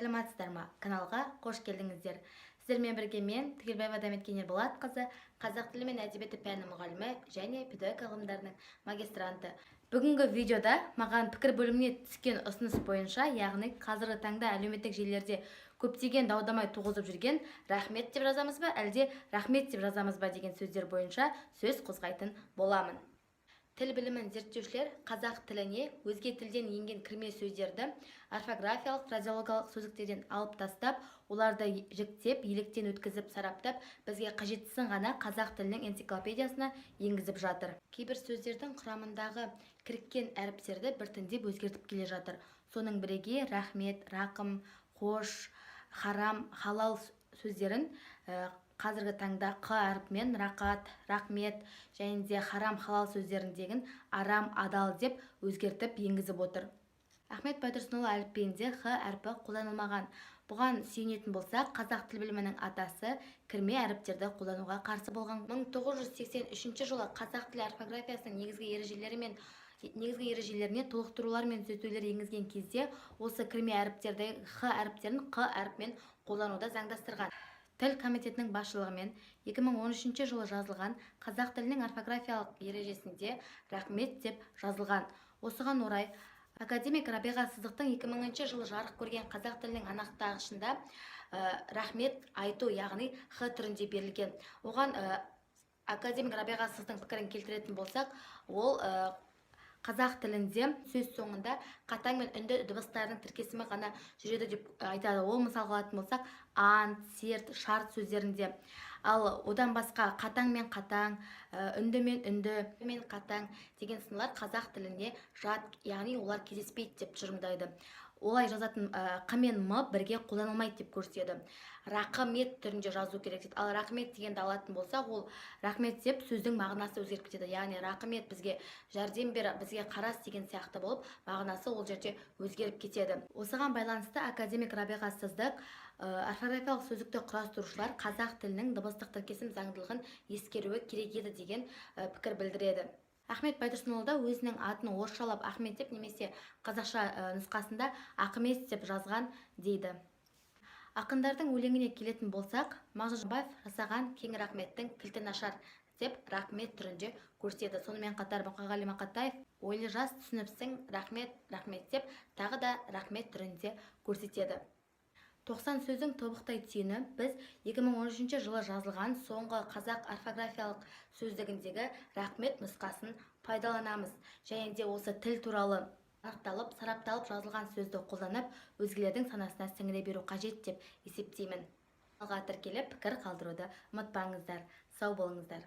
саламатсыздар ма? Каналға қош келдіңіздер. Сіздермен бірге мен Түгелбаева Даметкенер Болатқызы, қазақ тілі мен әдебиеті пәні мұғалімі және педагогика ғылымдарының магистранты. Бүгінгі видеода маған пікір бөліміне түскен ұсыныс бойынша, яғни қазіргі таңда әлеуметтік желілерде көптеген дау-дамай туғызып жүрген рахмет деп жазамыз ба, әлде рахмет деп жазамыз ба деген сөздер бойынша сөз қозғайтын боламын. Тіл білімін зерттеушілер қазақ тіліне өзге тілден енген кірме сөздерді орфографиялық, фразеологиялық сөздіктерден алып тастап, оларды жіктеп, електен өткізіп, сараптап, бізге қажеттісін ғана қазақ тілінің энциклопедиясына енгізіп жатыр. Кейбір сөздердің құрамындағы кіріккен әріптерді біртіндеп өзгертіп келе жатыр. Соның бірегейі рахмет, рақым, қош, харам, халал сөздерін қазіргі таңда қ әріпімен рақат, рахмет және де харам, халал сөздеріндегін арам, адал деп өзгертіп енгізіп отыр. Ахмет Байтұрсынұлы әліпбиінде х әрпі қолданылмаған. Бұған сүйенетін болсақ, қазақ тіл білімінің атасы кірме әріптерді қолдануға қарсы болған. 1983 жылы қазақ тілі орфографиясының негізгі ережелеріне толықтырулар мен түзетулер енгізген кезде осы кірме әріптердегі х әріптерін қ әрпімен қолдануда заңдастырған. Тіл комитетінің басшылығымен 2013 жылы жазылған қазақ тілінің орфографиялық ережесінде рахмет деп жазылған. Осыған орай академик Рабиға Сыздықтың 2000 жылы жарық көрген қазақ тілінің анықтағышында рахмет айту, яғни х түрінде берілген. Оған академик Рабиға Сыздықтың пікірін келтіретін болсақ, ол қазақ тілінде сөз соңында қатаң мен үнді дыбыстардың тіркесімі ғана жүреді деп айтады. Ол мысалға алатын болсақ, ант, серт, шарт сөздерінде. Ал одан басқа қатаң мен қатаң, үнді мен үнді мен қатаң деген сыналар қазақ тіліне жат, яғни олар кездеспейді деп тұжырымдайды. Олай жазатын қ мен м бірге қолданылмайды деп көрсетеді. Рақмет түрінде жазу керек дейді. Ал рахмет дегенді алатын болсақ, ол рахмет деп сөздің мағынасы өзгеріп кетеді. Яғни рахмет бізге жәрдем бер, бізге қарас деген сияқты болып, мағынасы ол жерде өзгеріп кетеді. Осыған байланысты академик Рабиға Сыздық орфографиялық сөздікті құрастырушылар қазақ тілінің дыбыстық тіркесім заңдылығын ескеруі керек еді деген пікір білдіреді. Ахмет Байтұрсынұлы да өзінің атын орысшалап Ахмет деп, немесе қазақша нұсқасында Ақымет деп жазған дейді. Ақындардың өлеңіне келетін болсақ, Мағжан Жұмабаев жасаған кең рахметтің кілті нашар деп рахмет түрінде көрсетеді. Сонымен қатар Мұқағали Мақатаев ойлы жас түсініпсің, рахмет, рахмет деп тағы да рахмет түрінде көрсетеді. 90 сөздің тобықтай түйіні біз 2013 жылы жазылған соңғы қазақ орфографиялық сөздігіндегі рахмет нұсқасын пайдаланамыз. Және де осы тіл туралы анықталып, сарапталып жазылған сөзді қолданып, өзгелердің санасына сіңіре беру қажет деп есептеймін. Алға тіркеліп пікір қалдыруды ұмытпаңыздар. Сау болыңыздар.